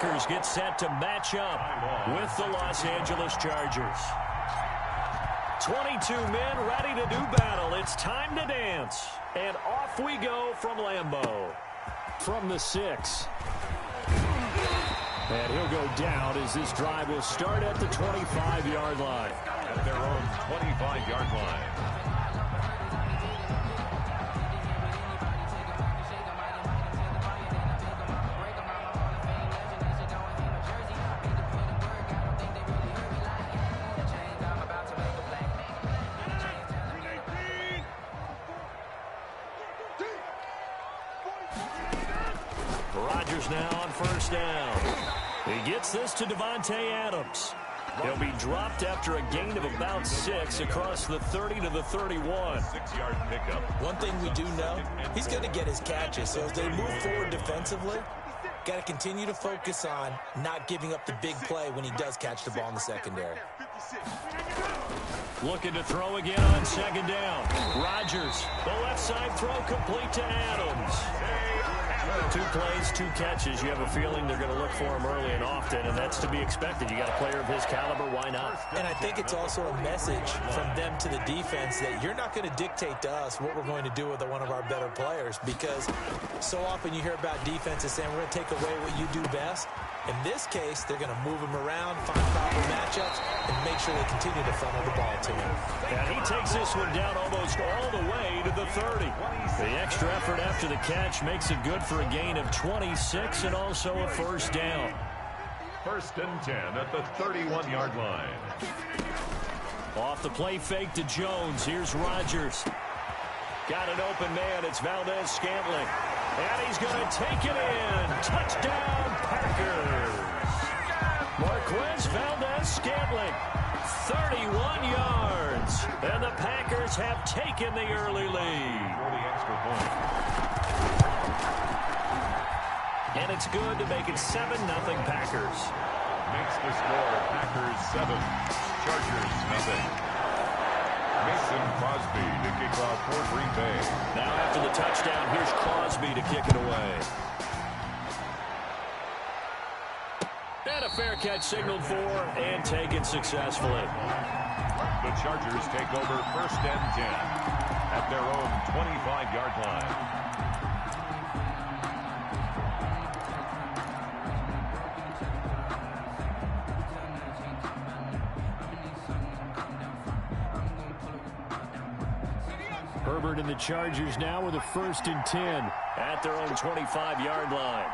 Packers get set to match up with the Los Angeles Chargers. 22 men ready to do battle. It's time to dance. And off we go from Lambeau. From the 6. And he'll go down as this drive will start at the 25-yard line. At their own 25-yard line. Rodgers now on first down. He gets this to Davante Adams. He'll be dropped after a gain of about 6 across the 30 to the 31. 6-yard pickup. One thing we do know, he's going to get his catches. So as they move forward defensively, got to continue to focus on not giving up the big play when he does catch the ball in the secondary. Looking to throw again on second down. Rodgers, the left side throw complete to Adams. 2 plays, 2 catches. You have a feeling they're going to look for him early and often, and that's to be expected. You got a player of his caliber, why not? And I think it's also a message from them to the defense that you're not going to dictate to us what we're going to do with one of our better players, because so often you hear about defenses saying we're going to take away what you do best. In this case, they're going to move him around, find proper matchups, and make sure they continue to funnel the ball to him. And he takes this one down almost all the way to the 30. The extra effort after the catch makes it good for a gain of 26 and also a first down. 1st and 10 at the 31-yard line. Off the play fake to Jones. Here's Rodgers. Got an open man. It's Valdez-Scantling. And he's going to take it in. Touchdown, Packers. Marquez Valdez-Scantling, 31 yards. And the Packers have taken the early lead. For the extra point. And it's good to make it 7-0 Packers. Makes the score Packers 7, Chargers nothing. Mason Crosby to kick off for Green Bay. Now after the touchdown, here's Crosby to kick it away. And a fair catch signaled for and taken successfully. The Chargers take over 1st and 10 at their own 25-yard line. Herbert and the Chargers now with a 1st and 10 at their own 25-yard line.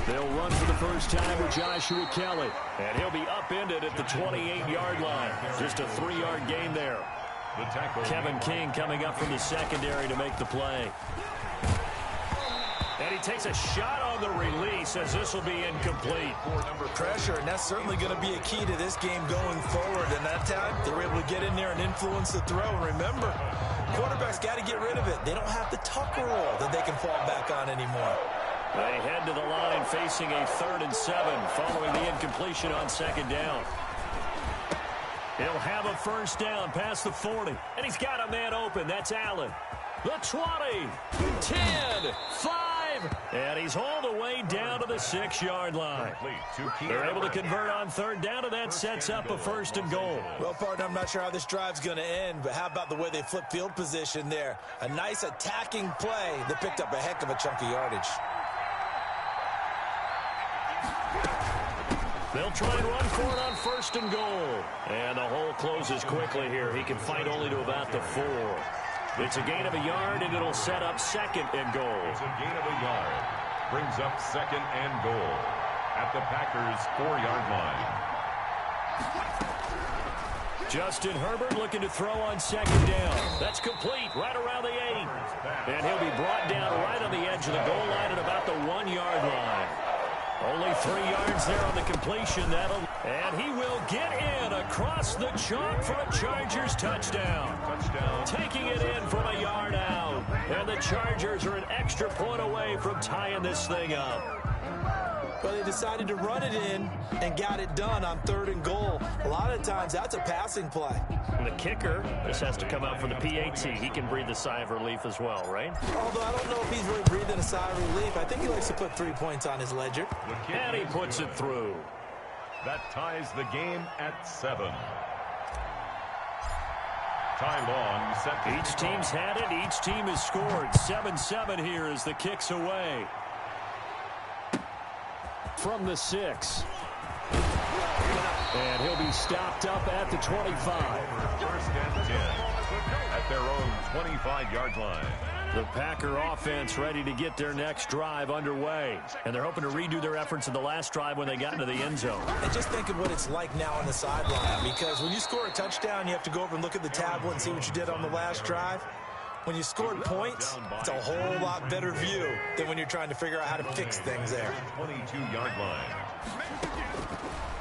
They'll run for the first time with Joshua Kelly, and he'll be upended at the 28-yard line. Just a 3-yard gain there. The tackle. Kevin King coming up from the secondary to make the play. And he takes a shot on the release as this will be incomplete. Pressure, and that's certainly going to be a key to this game going forward. And that time, they were able to get in there and influence the throw. And remember, quarterbacks got to get rid of it. They don't have the tuck roll that they can fall back on anymore. They head to the line facing a 3rd and 7 following the incompletion on second down. He'll have a first down past the 40. And he's got a man open. That's Allen. The 20, 10, 5, and he's all the way down to the 6-yard line. They're able to convert on 3rd down, and that sets up a 1st and goal. Well, partner, I'm not sure how this drive's going to end, but how about the way they flip field position there? A nice attacking play that picked up a heck of a chunk of yardage. They'll try and run for it on 1st and goal. And the hole closes quickly here. He can fight only to about the 4. It's a gain of a yard, and it'll set up 2nd and goal. It's a gain of a yard. Brings up 2nd and goal at the Packers' 4-yard line. Justin Herbert looking to throw on 2nd down. That's complete right around the 8. And he'll be brought down right on the edge of the goal line at about the 1-yard line. Only 3 yards there on the completion. And he will get in across the chalk for a Chargers touchdown. Taking it in from a yard out. And the Chargers are an extra point away from tying this thing up. But they decided to run it in and got it done on 3rd and goal. A lot of times, that's a passing play. And the kicker, this has to come out for the PAT. He can breathe a sigh of relief as well, right? Although I don't know if he's really breathing a sigh of relief. I think he likes to put 3 points on his ledger. And he puts it through. That ties the game at 7. Ty Long set. Each team's had it. Each team has scored. 7-7 here as the kick's away. From the 6. And he'll be stopped up at the 25. 1st and 10 at their own 25-yard line. The Packer offense ready to get their next drive underway. And they're hoping to redo their efforts in the last drive when they got into the end zone. And just think of what it's like now on the sideline. Because when you score a touchdown, you have to go over and look at the tablet and see what you did on the last drive. When you scored points, it's a whole lot better view than when you're trying to figure out how to fix things there. 22-yard line.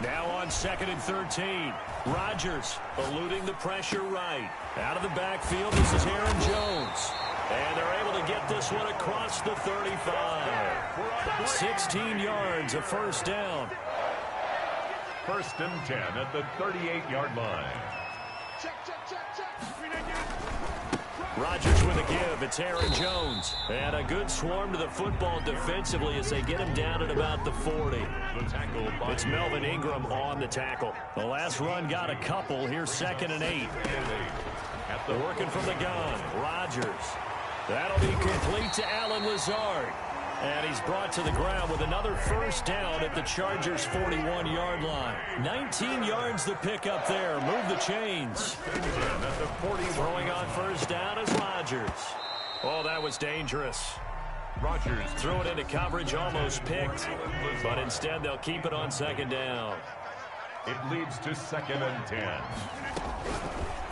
Now on 2nd and 13. Rodgers eluding the pressure right. Out of the backfield, this is Aaron Jones. And they're able to get this one across the 35. 16 yards, a 1st down. 1st and 10 at the 38-yard line. Rodgers with a give. It's Aaron Jones. And a good swarm to the football defensively as they get him down at about the 40. It's Melvin Ingram on the tackle. The last run got a couple. Here's 2nd and 8. Working from the gun. Rodgers. That'll be complete to Allen Lazard. And he's brought to the ground with another 1st down at the Chargers' 41-yard line. 19 yards the pick up there. Move the chains. Throwing on 1st down is Rodgers. Oh, that was dangerous. Rodgers threw it into coverage, almost picked. But instead, they'll keep it on 2nd down. It leads to 2nd and 10.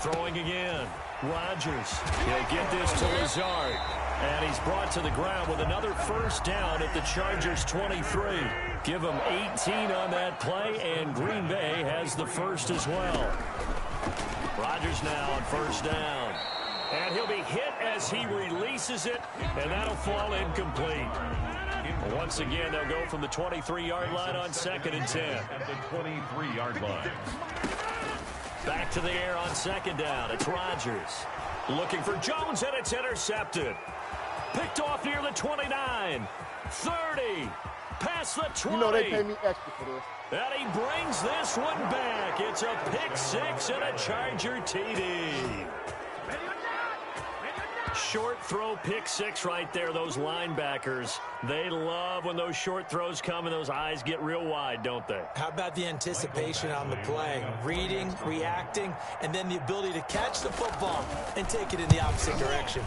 Throwing again. Rodgers. He'll get this to Lazard. And he's brought to the ground with another 1st down at the Chargers' 23. Give him 18 on that play, and Green Bay has the 1st as well. Rodgers now on 1st down. And he'll be hit as he releases it, and that'll fall incomplete. Once again, they'll go from the 23-yard line on 2nd and 10. At the 23-yard line. Back to the air on 2nd down. It's Rodgers. Looking for Jones, and it's intercepted. Picked off near the 29. 30. Past the 20. You know they pay me extra for this. And he brings this one back. It's a pick 6 and a Charger TD. Short throw, pick 6 right there. Those linebackers, they love when those short throws come and those eyes get real wide, don't they? How about the anticipation on the play? Reading, reacting, and then the ability to catch the football and take it in the opposite direction.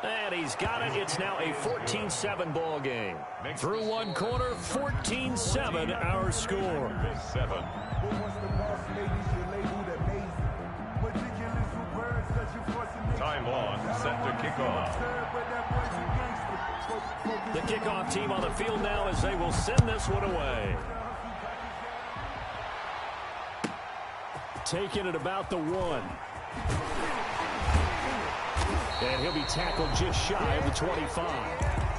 And he's got it. It's now a 14-7 ball game. Through one quarter, 14-7 our score. 7. Ty Long set to kick off. The kickoff team on the field now as they will send this one away. Taking it about the 1. And he'll be tackled just shy of the 25.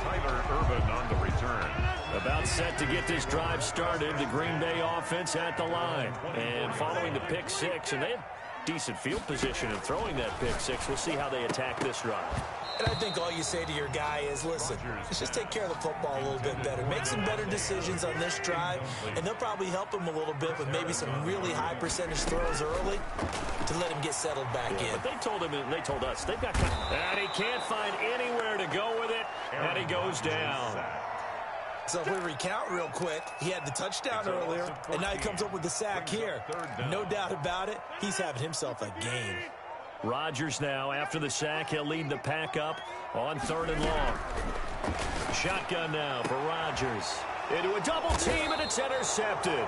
Tyler Ervin on the return. About set to get this drive started. The Green Bay offense at the line. And following the pick 6, and they have decent field position in throwing that pick 6. We'll see how they attack this drive. And I think all you say to your guy is, listen, let's just take care of the football a little bit better. Make some better decisions on this drive, and they'll probably help him a little bit with maybe some really high percentage throws early to let him get settled back in. But they told him, and they told us, they've got... And he can't find anywhere to go with it, and he goes down. So if we recount real quick, he had the touchdown earlier, and now he comes up with the sack here. No doubt about it, he's having himself a game. Rodgers now, after the sack, he'll lead the pack up on 3rd and long. Shotgun now for Rodgers. Into a double team, and it's intercepted.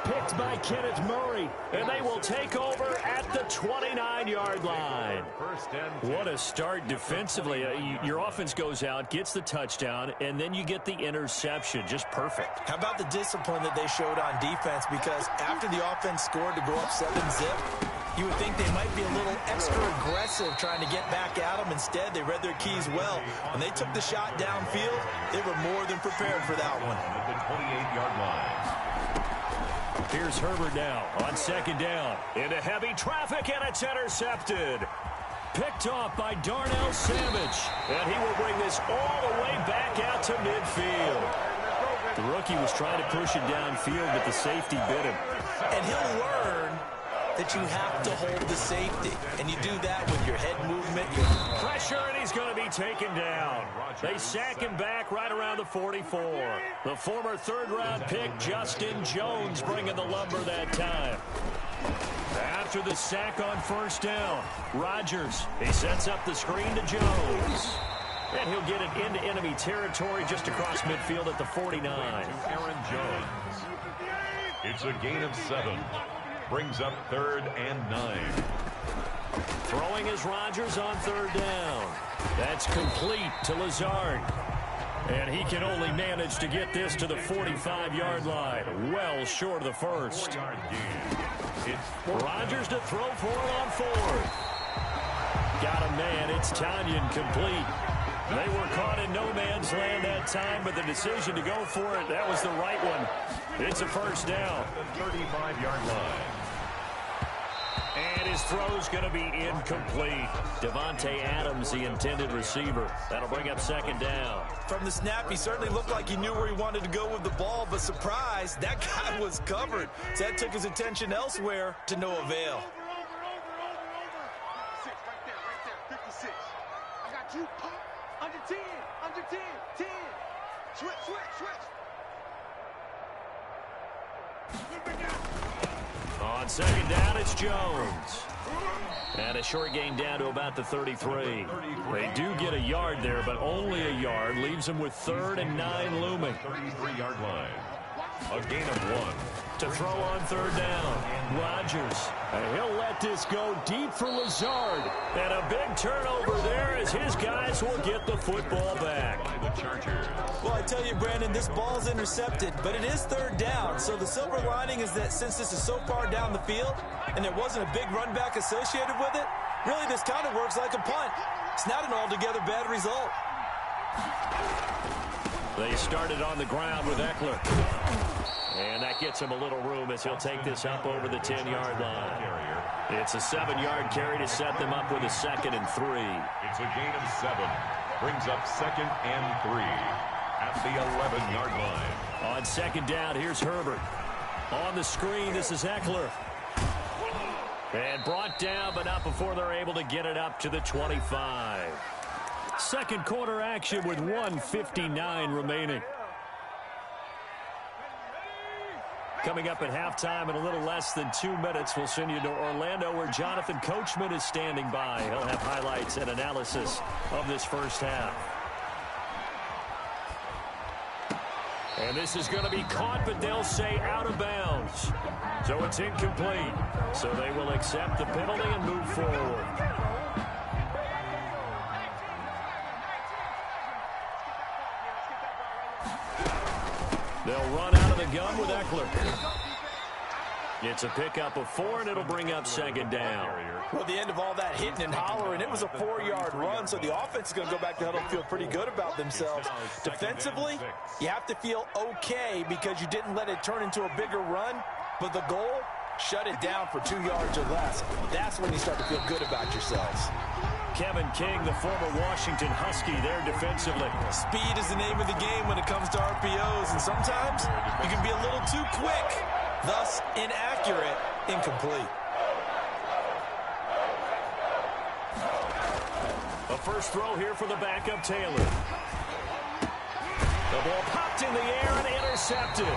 Picked by Kenneth Murray, and they will take over at the 29-yard line. What a start defensively. Your offense goes out, gets the touchdown, and then you get the interception. Just perfect. How about the discipline that they showed on defense? Because after the offense scored to go up 7-zip, You would think they might be a little extra aggressive trying to get back at them. Instead, they read their keys well. When they took the shot downfield, they were more than prepared for that one. At the 28-yard line. Here's Herbert now on second down. Into heavy traffic, and it's intercepted. Picked off by Darnell Savage. And he will bring this all the way back out to midfield. The rookie was trying to push it downfield, but the safety bit him. And he'll learn that you have to hold the safety. And you do that with your head movement. Pressure, and he's going to be taken down. They sack him back right around the 44. The former third-round pick, Justin Jones, bringing the lumber that time. After the sack on first down, Rodgers, he sets up the screen to Jones. And he'll get it into enemy territory just across midfield at the 49. To Aaron Jones. It's a gain of 7. Brings up 3rd and 9. Throwing is Rodgers on third down. That's complete to Lazard. And he can only manage to get this to the 45-yard line. Well short of the first. Rodgers to throw for it on fourth. Got a man. It's Tanyan complete. They were caught in no man's land that time, but the decision to go for it, that was the right one. It's a first down. The 35-yard line. And his throw's going to be incomplete. Devontae Adams, the intended receiver. That'll bring up second down. From the snap, he certainly looked like he knew where he wanted to go with the ball, but surprise, that guy was covered. So that took his attention elsewhere to no avail. I got you. Pop. Under 10. Under 10. 10. Switch. On second down, it's Jones. And a short gain down to about the 33. They do get a yard there, but only a yard. Leaves them with 3rd and 9 looming. 33-yard line. A gain of 1. To throw on third down, Rodgers. And he'll let this go deep for Lazard. And a big turnover there as his guys will get the football back. By the Chargers. Well, I tell you, Brandon, this ball's intercepted, but it is third down. So the silver lining is that since this is so far down the field and there wasn't a big run back associated with it, really this kind of works like a punt. It's not an altogether bad result. They started on the ground with Eckler. And that gets him a little room as he'll take this up over the 10-yard line. It's a 7-yard carry to set them up with a 2nd and 3. It's a gain of 7. Brings up 2nd and 3 at the 11-yard line. On second down, here's Herbert. On the screen, this is Eckler. And brought down, but not before they're able to get it up to the 25. Second quarter action with 1:59 remaining. Coming up at halftime in a little less than 2 minutes, we'll send you to Orlando where Jonathan Coachman is standing by. He'll have highlights and analysis of this first half. And this is going to be caught, but they'll say out of bounds. So it's incomplete. So they will accept the penalty and move forward. They'll run out of the gun with Eckler. It's a pickup of 4, and it'll bring up second down. Well, the end of all that hitting and hollering, it was a 4-yard run, so the offense is going to go back to huddle and feel pretty good about themselves. Defensively, you have to feel okay because you didn't let it turn into a bigger run, but the goal, shut it down for 2 yards or less. That's when you start to feel good about yourselves. Kevin King, the former Washington Husky, there defensively. Speed is the name of the game when it comes to RPOs, and sometimes you can be a little too quick, thus inaccurate, incomplete. A first throw here for the backup Taylor. The ball popped in the air and intercepted.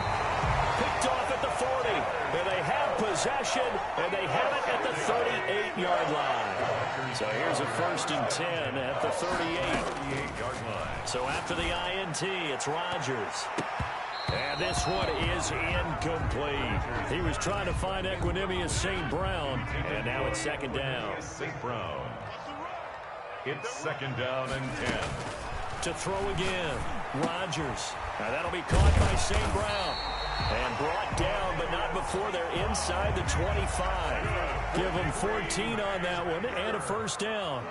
Picked off at the 40. And they have possession, and they have it at the 38-yard line. So here's a 1st and 10 at the 38-yard line. So after the INT, it's Rodgers. And this one is incomplete. He was trying to find Equanimeous St. Brown, and now it's second down. St. Brown. It's second down and 10. To throw again, Rodgers. Now that'll be caught by St. Brown. And brought down, but not before they're inside the 25. Give them 14 on that one and a first down.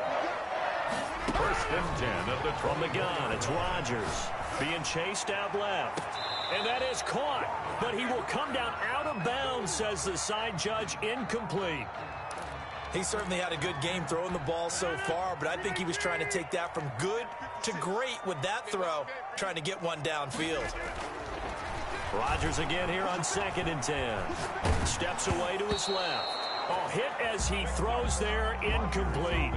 First and 10 at the From the gun, it's Rodgers being chased out left. And that is caught, but he will come down out of bounds, says the side judge, incomplete. He certainly had a good game throwing the ball so far, but I think he was trying to take that from good to great with that throw, trying to get one downfield. Rodgers again here on 2nd and 10. Steps away to his left. Oh, hit as he throws there, incomplete.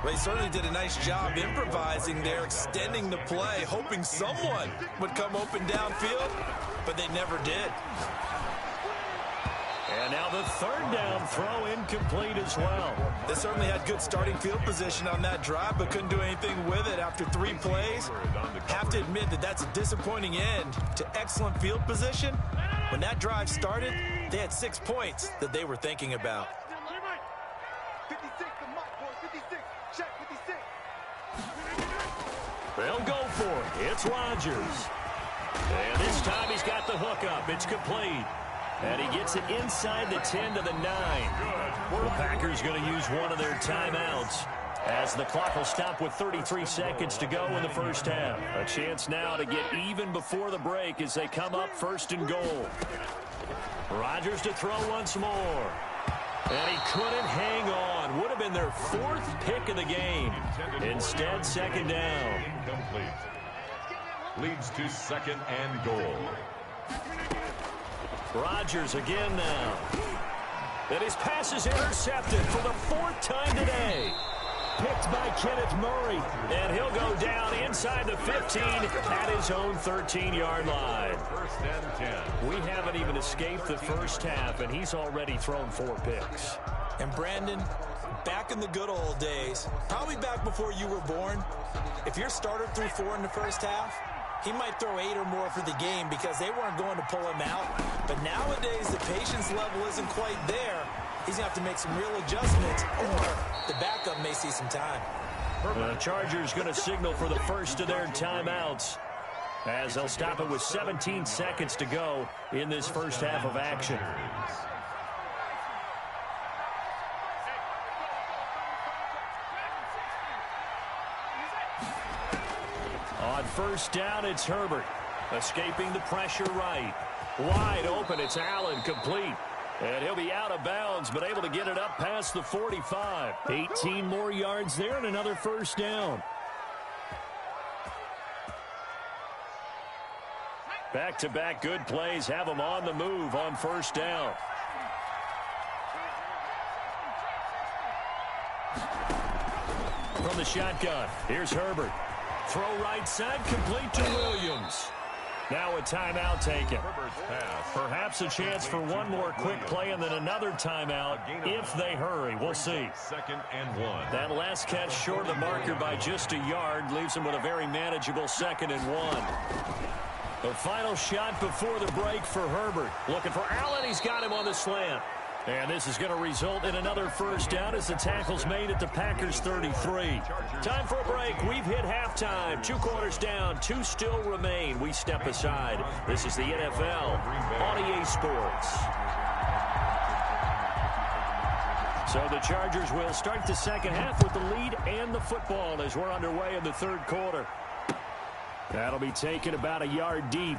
Well, he certainly did a nice job improvising there, extending the play, hoping someone would come open downfield, but they never did. And now the 3rd down throw incomplete as well. They certainly had good starting field position on that drive, but couldn't do anything with it after 3 plays. Have to admit that that's a disappointing end to excellent field position. When that drive started, they had 6 points that they were thinking about. 56, the mark, boy, 56. Check, 56. They'll go for it. It's Rodgers. And this time he's got the hook up. It's complete. And he gets it inside the 10 to the 9. The Packers going to use one of their timeouts as the clock will stop with 33 seconds to go in the first half. A chance now to get even before the break as they come up 1st and goal. Rodgers to throw once more. And he couldn't hang on. Would have been their 4th pick of the game. Instead, 2nd down. Incomplete. Leads to 2nd and goal. Rodgers again now. And his pass is intercepted for the 4th time today. Picked by Kenneth Murray. And he'll go down inside the 15 at his own 13-yard line. 1st and 10. We haven't even escaped the first half, and he's already thrown 4 picks. And Brandon, back in the good old days, probably back before you were born, if your starter threw 4 in the first half, he might throw 8 or more for the game because they weren't going to pull him out. But nowadays, the patience level isn't quite there. He's going to have to make some real adjustments, or the backup may see some time. The Chargers going to signal for the first of their timeouts as they'll stop it with 17 seconds to go in this first half of action. On 1st down, it's Herbert. Escaping the pressure right. Wide open, it's Allen, complete. And he'll be out of bounds, but able to get it up past the 45. 18 more yards there and another 1st down. Back-to-back good plays have them on the move on 1st down. From the shotgun, here's Herbert. Throw right side, complete to Williams. Now a timeout taken. Perhaps a chance for one more quick play and then another timeout if they hurry. We'll see. 2nd and 1. That last catch short of the marker by just a yard leaves them with a very manageable 2nd and 1. The final shot before the break for Herbert. Looking for Allen. He's got him on the slant. And this is going to result in another 1st down as the tackle's made at the Packers 33. Time for a break. We've hit halftime. 2 quarters down. 2 still remain. We step aside. This is the NFL on EA Sports. So the Chargers will start the 2nd half with the lead and the football as we're underway in the 3rd quarter. That'll be taken about a yard deep.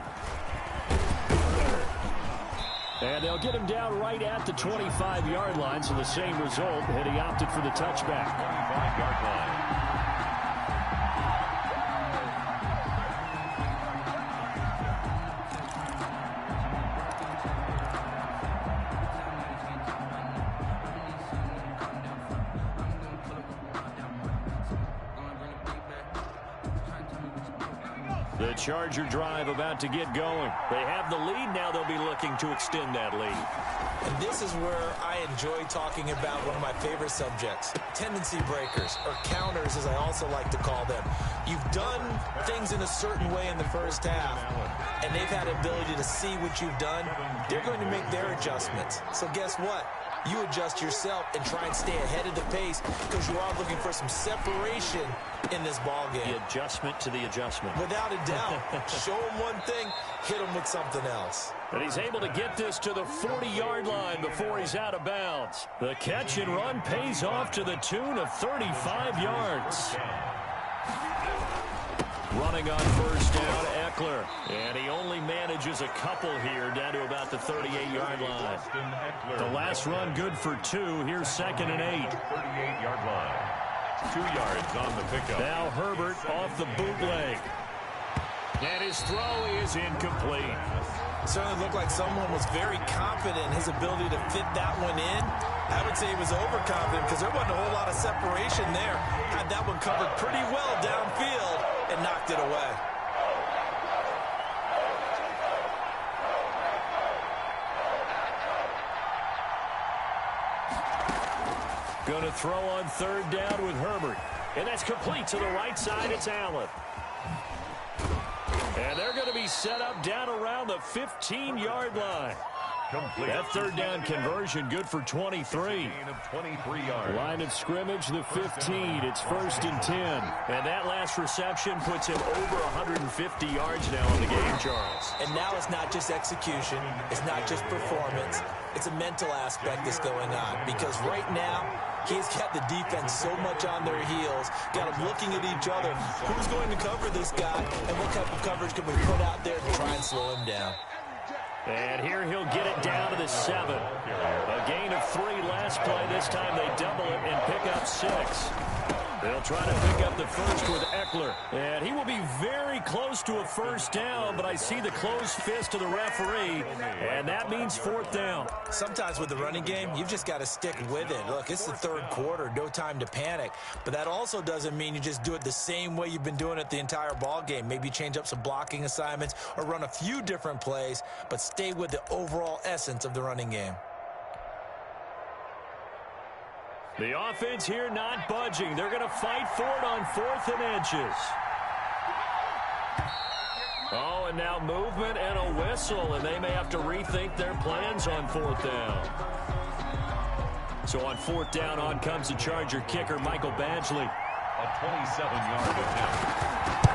And they'll get him down right at the 25-yard line, so the same result, and he opted for the touchback. 25-yard line. The Charger drive about to get going. They have the lead. Now they'll be looking to extend that lead. And this is where I enjoy talking about one of my favorite subjects, tendency breakers, or counters as I also like to call them. You've done things in a certain way in the first half, and they've had the ability to see what you've done. They're going to make their adjustments. So guess what? you adjust yourself and try and stay ahead of the pace because you are looking for some separation in this ball game. The adjustment to the adjustment. Without a doubt. Show him one thing, hit him with something else. And he's able to get this to the 40-yard line before he's out of bounds. The catch and run pays off to the tune of 35 yards. Running on first down, Eckler. And he only manages a couple here down to about the 38-yard line. The last run good for 2. Here's 2nd and 8. 38-yard line. 2 yards on the pickup. Now Herbert off the bootleg. And his throw is incomplete. Certainly looked like someone was very confident in his ability to fit that one in. I would say he was overconfident because there wasn't a whole lot of separation there. Had that one covered pretty well downfield and knocked it away. Going to throw on 3rd down with Herbert. And that's complete to the right side. It's Allen. And they're going to be set up down around the 15-yard line. Complete. That 3rd down conversion good for 23. Of 23 yards. Line of scrimmage, the 15. It's 1st and 10. And that last reception puts him over 150 yards now in the game, Charles. And now it's not just execution. It's not just performance. It's a mental aspect that's going on. Because right now, he's got the defense so much on their heels, got them looking at each other. Who's going to cover this guy, and what type of coverage can we put out there to try and slow him down? And here he'll get it down to the 7. A gain of 3 last play. This time they double it and pick up 6. They'll try to pick up the first with Eckler. And he will be very close to a 1st down, but I see the closed fist of the referee, and that means 4th down. Sometimes with the running game, you've just got to stick with it. Look, it's the 3rd quarter, no time to panic. But that also doesn't mean you just do it the same way you've been doing it the entire ball game. Maybe change up some blocking assignments or run a few different plays, but stay with the overall essence of the running game. The offense here not budging. They're going to fight for it on 4th and inches. Oh, and now movement and a whistle, and they may have to rethink their plans on 4th down. So on 4th down, on comes the Charger kicker, Michael Badgley. A 27-yard attempt.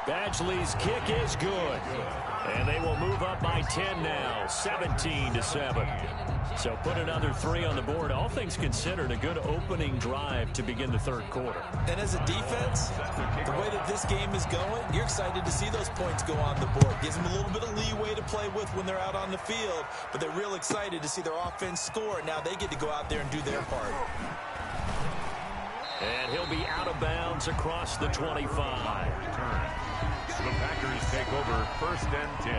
Badgley's kick is good. And they will move up by 10 now, 17-7. So put another 3 on the board. All things considered, a good opening drive to begin the 3rd quarter. And as a defense, the way that this game is going, you're excited to see those points go on the board. Gives them a little bit of leeway to play with when they're out on the field, but they're real excited to see their offense score. Now they get to go out there and do their part. And he'll be out of bounds across the 25. The Packers take over 1st and 10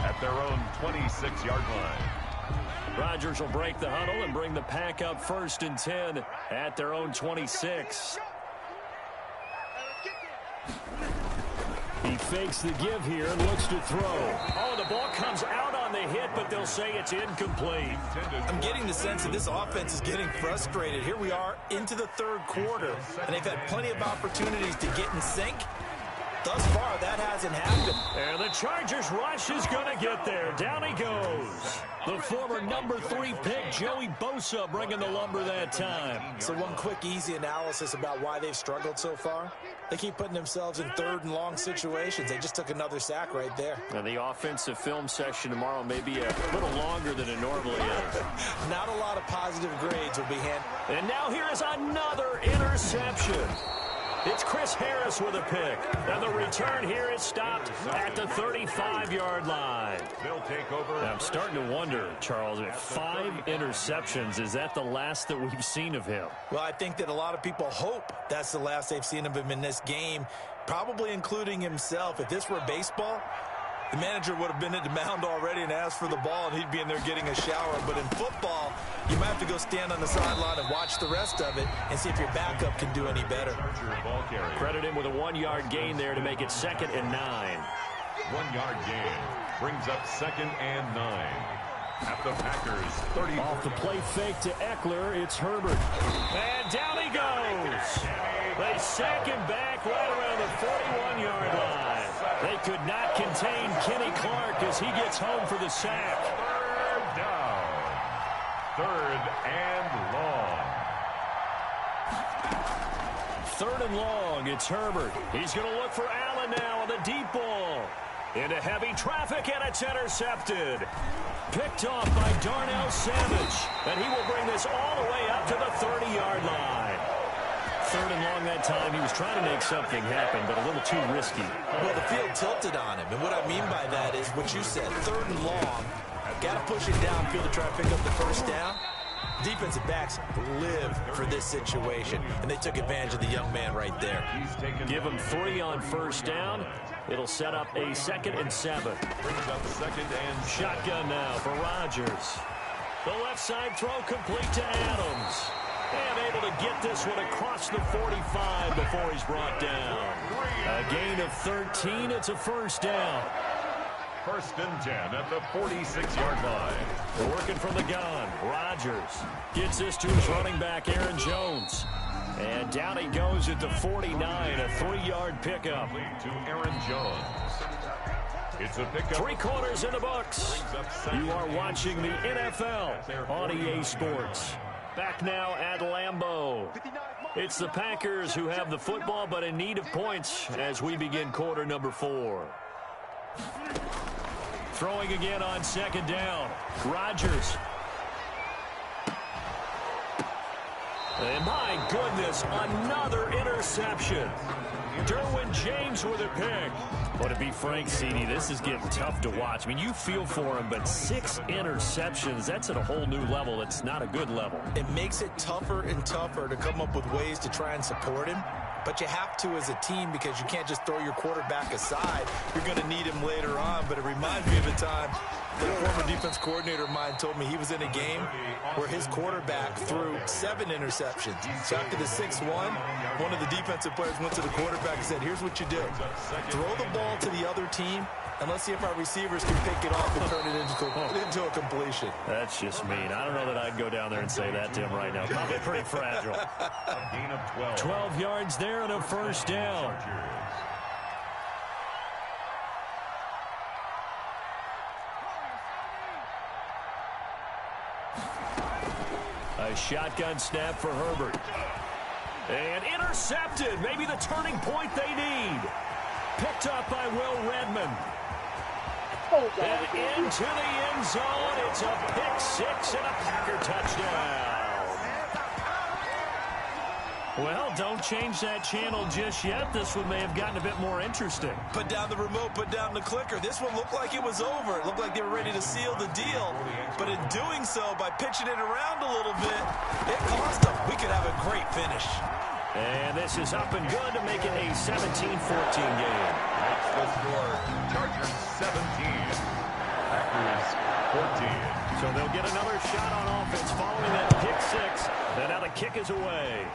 at their own 26-yard line. Rodgers will break the huddle and bring the pack up 1st and 10 at their own 26. He fakes the give here and looks to throw. Oh, the ball comes out on the hit, but they'll say it's incomplete. I'm getting the sense that this offense is getting frustrated. Here we are into the 3rd quarter, and they've had plenty of opportunities to get in sync. Thus far, that hasn't happened. And the Chargers rush is going to get there. Down he goes. The former number 3 pick, Joey Bosa, bringing the lumber that time. So one quick, easy analysis about why they've struggled so far. They keep putting themselves in 3rd and long situations. They just took another sack right there. And the offensive film session tomorrow may be a little longer than it normally is. Not a lot of positive grades will be handed. And now here is another interception. It's Chris Harris with a pick. And the return here is stopped at the 35-yard line. They'll take over. I'm starting to wonder, Charles, if 5 interceptions, is that the last that we've seen of him? Well, I think that a lot of people hope that's the last they've seen of him in this game, probably including himself. If this were baseball, the manager would have been at the mound already and asked for the ball, and he'd be in there getting a shower. But in football, you might have to go stand on the sideline and watch the rest of it and see if your backup can do any better. Credit him with a 1-yard gain there to make it 2nd and 9. 1-yard gain brings up 2nd and 9. At the Packers 30. Off the play fake to Eckler, it's Herbert. And down he goes. They sack him back right around the 41-yard line. They could not contain Kenny Clark as he gets home for the sack. 3rd down. Third and long. Third and long, it's Herbert. He's going to look for Allen now on the deep ball. Into heavy traffic, and it's intercepted. Picked off by Darnell Savage. And he will bring this all the way up to the 30-yard line. Third and long that time. He was trying to make something happen, but a little too risky. Well, the field tilted on him. And what I mean by that is what you said. Third and long. Got to push it downfield to try to pick up the first down. Defensive backs live for this situation, and they took advantage of the young man right there. Give him 3 on first down. It'll set up a 2nd and 7. Brings up 2nd and Shotgun now for Rodgers. The left side throw complete to Adams. And able to get this one across the 45 before he's brought down. A gain of 13. It's a first down. 1st and 10 at the 46-yard line. Working from the gun. Rodgers gets this to his running back, Aaron Jones. And down he goes at the 49, a 3-yard pickup. To Aaron Jones. It's a pickup. 3 quarters in the books. You are watching the NFL on EA Sports. Back now at Lambeau. It's the Packers who have the football, but in need of points as we begin quarter number 4. Throwing again on 2nd down. Rodgers. And my goodness, another interception. Derwin James with a pick. But to be frank, CD, this is getting tough to watch. I mean, you feel for him, but 6 interceptions, that's at a whole new level. It's not a good level. It makes it tougher and tougher to come up with ways to try and support him. But you have to as a team because you can't just throw your quarterback aside. You're going to need him later on. But it reminds me of a time that a former defense coordinator of mine told me he was in a game where his quarterback threw 7 interceptions. So after the 6-1, one of the defensive players went to the quarterback and said, here's what you do. Throw the ball to the other team, and let's see if our receivers can pick it off and turn it into a completion. That's just mean. I don't know that I'd go down there and say that to him right now. Probably pretty fragile. A gain of 12. 12 yards there and a first down. A shotgun snap for Herbert. And intercepted. Maybe the turning point they need. Picked up by Will Redmond. And into the end zone. It's a pick 6 and a Packer touchdown. Well, don't change that channel just yet. This one may have gotten a bit more interesting. Put down the remote, put down the clicker. This one looked like it was over. It looked like they were ready to seal the deal. But in doing so, by pitching it around a little bit, it cost them. We could have a great finish. And this is up and good to make it a 17-14 game. That's the score. Chargers 17. Packers 14. So they'll get another shot on offense following that pick 6. And now the kick is away.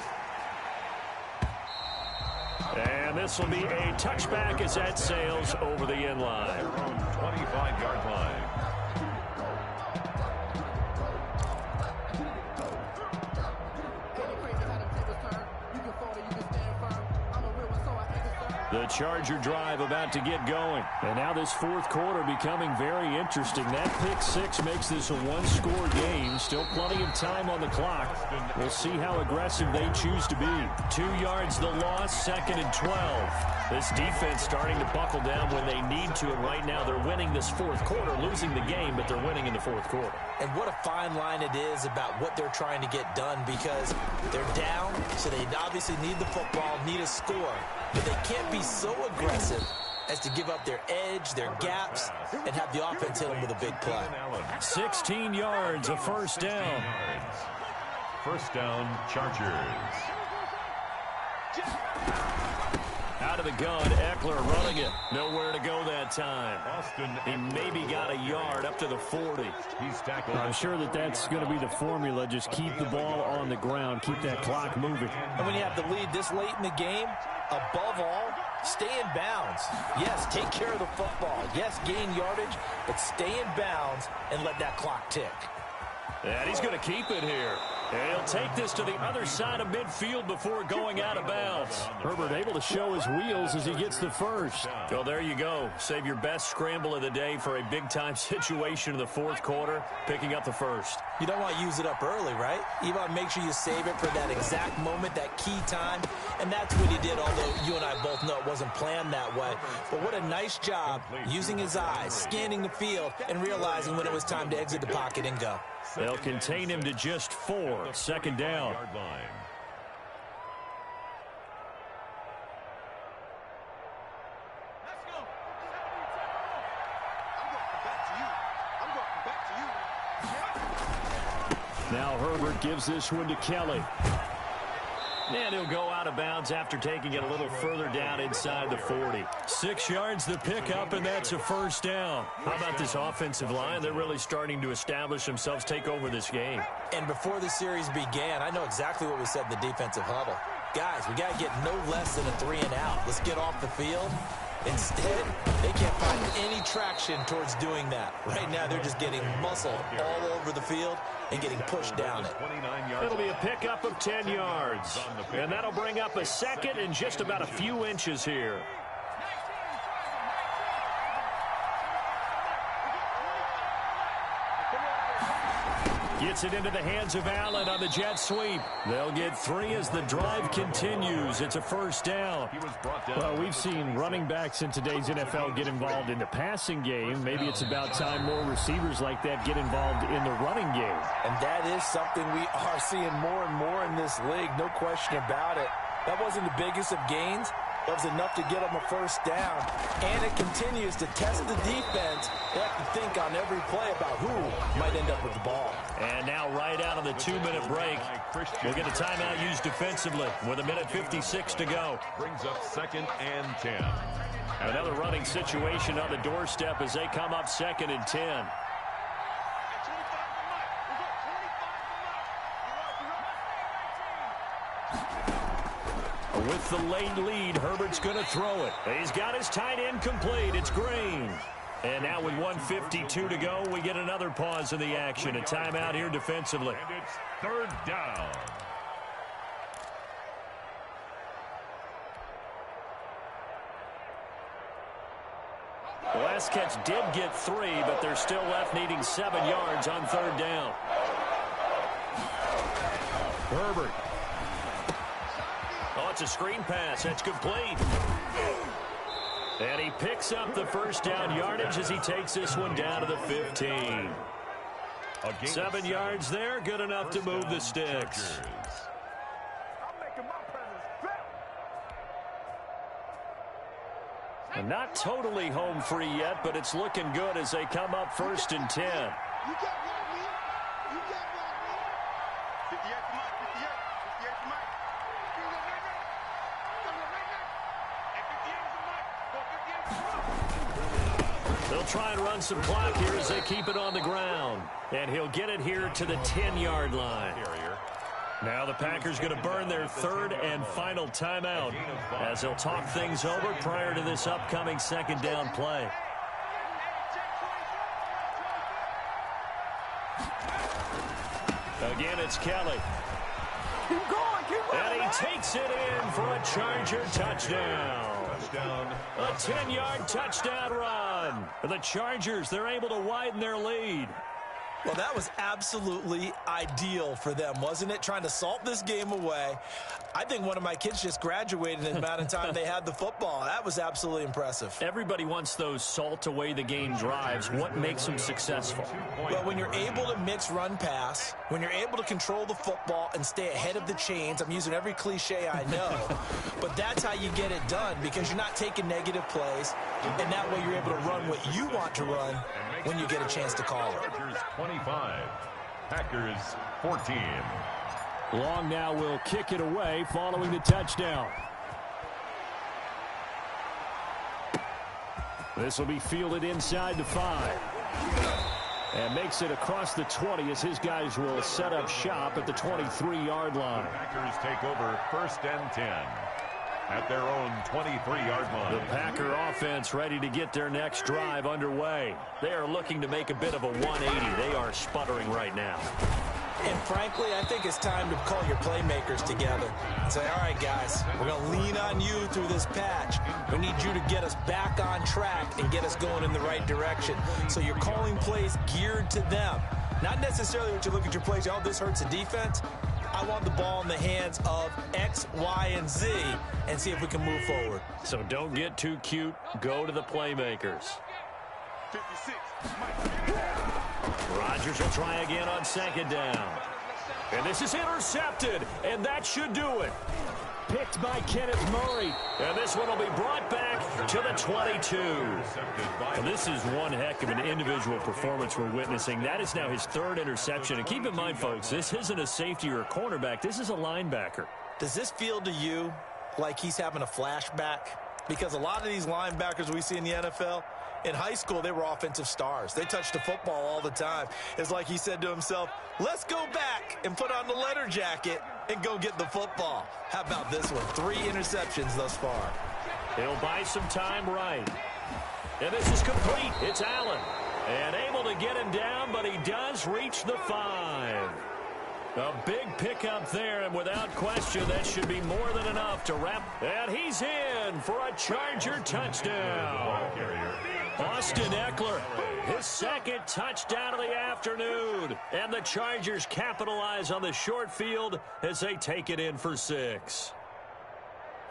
And this will be a touchback as that sails over the end line. 25-yard line. The Charger drive about to get going. And now this 4th quarter becoming very interesting. That pick 6 makes this a 1-score game. Still plenty of time on the clock. We'll see how aggressive they choose to be. 2 yards the loss, 2nd and 12. This defense starting to buckle down when they need to. And right now they're winning this 4th quarter, losing the game, but they're winning in the 4th quarter. And what a fine line it is about what they're trying to get done because they're down, so they obviously need the football, need a score. But they can't be so aggressive as to give up their edge, their gaps, and have the offense hit them with a big play. 16 yards, a first down. First down, Chargers. Out of the gun, Eckler running it. Nowhere to go that time. He maybe got a yard up to the 40. He's tackled. I'm sure that that's going to be the formula. Just keep the ball on the ground. Keep that clock moving. And when you have the lead this late in the game, above all, stay in bounds. Yes, take care of the football. Yes, gain yardage, but stay in bounds and let that clock tick. And he's going to keep it here. And he'll take this to the other side of midfield before going out of bounds. Herbert able to show his wheels as he gets the first. Well, there you go. Save your best scramble of the day for a big-time situation in the fourth quarter, picking up the first. You don't want to use it up early, right? You want to make sure you save it for that exact moment, that key time. And that's what he did, although you and I both know it wasn't planned that way. But what a nice job using his eyes, scanning the field, and realizing when it was time to exit the pocket and go. They'll contain him to just 4. Second down. Now Herbert gives this one to Kelly. And he'll go out of bounds after taking it a little further down inside the 40. 6 yards the pickup, and that's a first down. How about this offensive line? They're really starting to establish themselves, take over this game. And before the series began, I know exactly what we said in the defensive huddle. Guys, we got to get no less than a 3 and out. Let's get off the field. Instead, they can't find any traction towards doing that. Right now, they're just getting muscle all over the field and getting pushed down it. It'll be a pickup of 10 yards. And that'll bring up a second and just about a few inches here. Gets it into the hands of Allen on the jet sweep. They'll get 3 as the drive continues. It's a first down. Well, we've seen running backs in today's NFL get involved in the passing game. Maybe it's about time more receivers like that get involved in the running game. And that is something we are seeing more and more in this league, no question about it. That wasn't the biggest of gains. That was enough to get them a first down. And it continues to test the defense. They have to think on every play about who might end up with the ball. And now right out of the 2-minute break, we'll get a timeout used defensively with 1:56 to go. Brings up 2nd and 10. Another running situation on the doorstep as they come up 2nd and 10. With the late lead, Herbert's going to throw it. He's got his tight end complete. It's Green. And now with 1:52 to go, we get another pause in the action. A timeout here defensively. And it's 3rd down. The last catch did get 3, but they're still left needing 7 yards on 3rd down. Herbert. Oh, it's a screen pass. That's complete. And he picks up the first down yardage as he takes this one down to the 15. 7 yards there, good enough to move the sticks. And not totally home free yet, but it's looking good as they come up 1st and 10. You got one, man. You got one, man. 58 to Mike, 58. 58 to Mike. They'll try and run some clock here as they keep it on the ground. And he'll get it here to the 10-yard line. Now the Packers going to burn their 3rd and final timeout as they'll talk things over prior to this upcoming 2nd down play. Again, it's Kelly. Keep going, keep And going. he takes it in for a Charger touchdown. A 10-yard touchdown run. The Chargers, they're able to widen their lead. Well, that was absolutely ideal for them, wasn't it? Trying to salt this game away. I think one of my kids just graduated in the amount of time they had the football. That was absolutely impressive. Everybody wants those salt away the game drives. What makes them successful? Well, when you're able to mix run-pass, when you're able to control the football and stay ahead of the chains, I'm using every cliche I know, but that's how you get it done because you're not taking negative plays, and that way you're able to run what you want to run when you get a chance to call it. Chargers 25, Packers 14. Long now will kick it away following the touchdown. This will be fielded inside the 5. And makes it across the 20 as his guys will set up shop at the 23-yard line. Packers take over 1st and 10 at their own 23-yard line. The Packer offense ready to get their next drive underway. They are looking to make a bit of a 180. They are sputtering right now. And frankly, I think it's time to call your playmakers together and say, all right, guys, we're going to lean on you through this patch. We need you to get us back on track and get us going in the right direction. So you're calling plays geared to them. Not necessarily what you look at your plays, oh, this hurts the defense. I want the ball in the hands of X, Y, and Z and see if we can move forward. So don't get too cute. Go to the playmakers. 56. Rodgers will try again on second down. And this is intercepted, and that should do it. Picked by Kenneth Murray. And this one will be brought back to the 22. And this is one heck of an individual performance we're witnessing. That is now his third interception. And keep in mind, folks, this isn't a safety or a cornerback. This is a linebacker. Does this feel to you like he's having a flashback? Because a lot of these linebackers we see in the NFL, in high school, they were offensive stars. They touched the football all the time. It's like he said to himself, let's go back and put on the letter jacket and go get the football. How about this one? 3 interceptions thus far. He'll buy some time right. And this is complete. It's Allen. And able to get him down, but he does reach the 5. A big pickup there, and without question, that should be more than enough to wrap. And he's in for a Charger touchdown. Austin Eckler, his second touchdown of the afternoon. And the Chargers capitalize on the short field as they take it in for 6.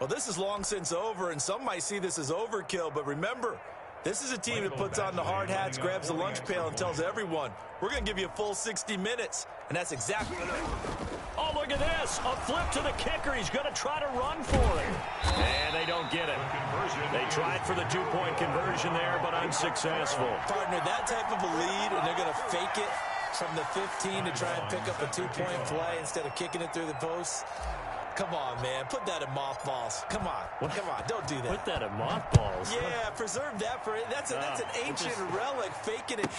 Well, this is long since over, and some might see this as overkill, but remember, this is a team that puts on the hard hats, grabs the lunch pail, and tells everyone, we're going to give you a full 60 minutes. And that's exactly what. Oh, look at this. A flip to the kicker. He's going to try to run for it. And they don't get it. They tried for the 2-point conversion there, but unsuccessful. Partner, that type of a lead, and they're going to fake it from the 15 to try and pick up a 2-point play instead of kicking it through the posts. Come on, man. Put that in mothballs. Come on. Come on. Don't do that. Put that in mothballs? Yeah, preserve that for it. That's an ancient relic. Faking it.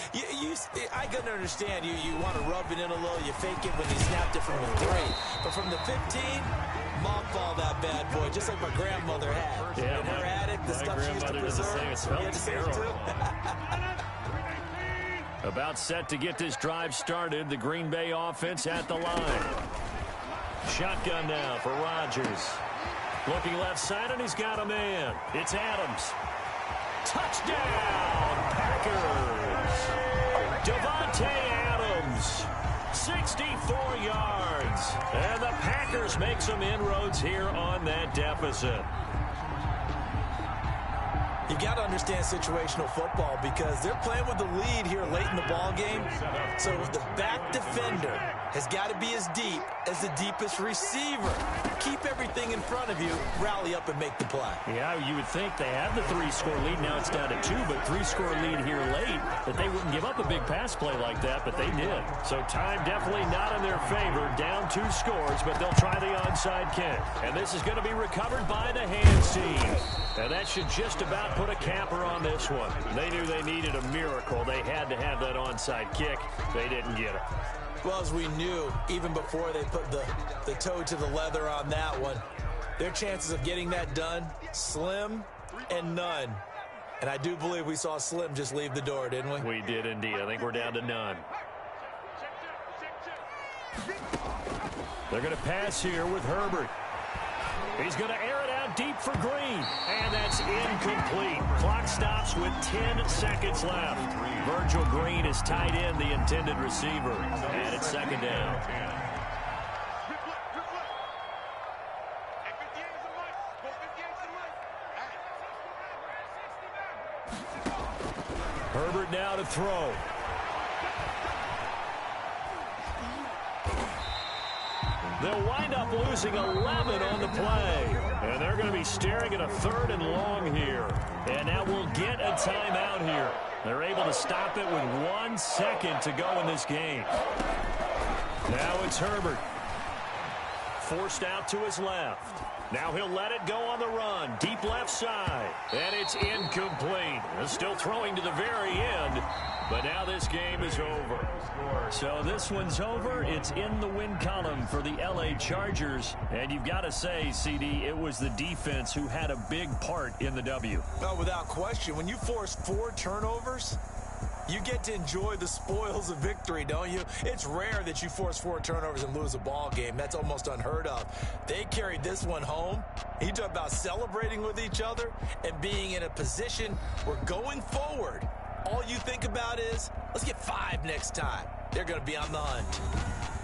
I can understand. You want to rub it in a little. You fake it when you snapped it from the 3. But from the 15, mothball that bad boy, just like my grandmother had. Yeah, in her attic, the stuff she used to preserve. It smells terrible. About set to get this drive started. The Green Bay offense at the line. Shotgun now for Rodgers. Looking left side, and he's got a man. It's Adams. Touchdown, Packers. Davante Adams, 64 yards. And the Packers make some inroads here on that deficit. You got to understand situational football because they're playing with the lead here late in the ball game. So the back defender has got to be as deep as the deepest receiver. Keep everything in front of you, rally up and make the play. Yeah, you would think they have the 3-score lead. Now it's down to 2, but 3-score lead here late, that they wouldn't give up a big pass play like that, but they did. So time definitely not in their favor. Down 2 scores, but they'll try the onside kick. And this is going to be recovered by the hands team. And that should just about put a capper on this one. They knew they needed a miracle. They had to have that onside kick. They didn't get it. Well, as we knew, even before they put the toe to the leather on that one, their chances of getting that done, slim and none. And I do believe we saw Slim just leave the door, didn't we? We did indeed. I think we're down to none. They're going to pass here with Herbert. He's going to air it out deep for Green. And that's incomplete. Clock stops with 10 seconds left. Virgil Green is tied in, the intended receiver. And it's second down. Herbert now to throw. They'll wind up losing 11 on the play. And they're going to be staring at a 3rd and long here. And now we'll get a timeout here. They're able to stop it with 1 second to go in this game. Now it's Herbert. Forced out to his left. Now he'll let it go on the run. Deep left side. And it's incomplete. They're still throwing to the very end. But now this game is over. So this one's over. It's in the win column for the LA Chargers. And you've got to say, CD, it was the defense who had a big part in the W. No, without question. When you force 4 turnovers, You get to enjoy the spoils of victory, don't you? It's rare that you force 4 turnovers and lose a ball game. That's almost unheard of. They carried this one home. You talk about celebrating with each other and being in a position where going forward, all you think about is, let's get 5 next time. They're going to be on the hunt.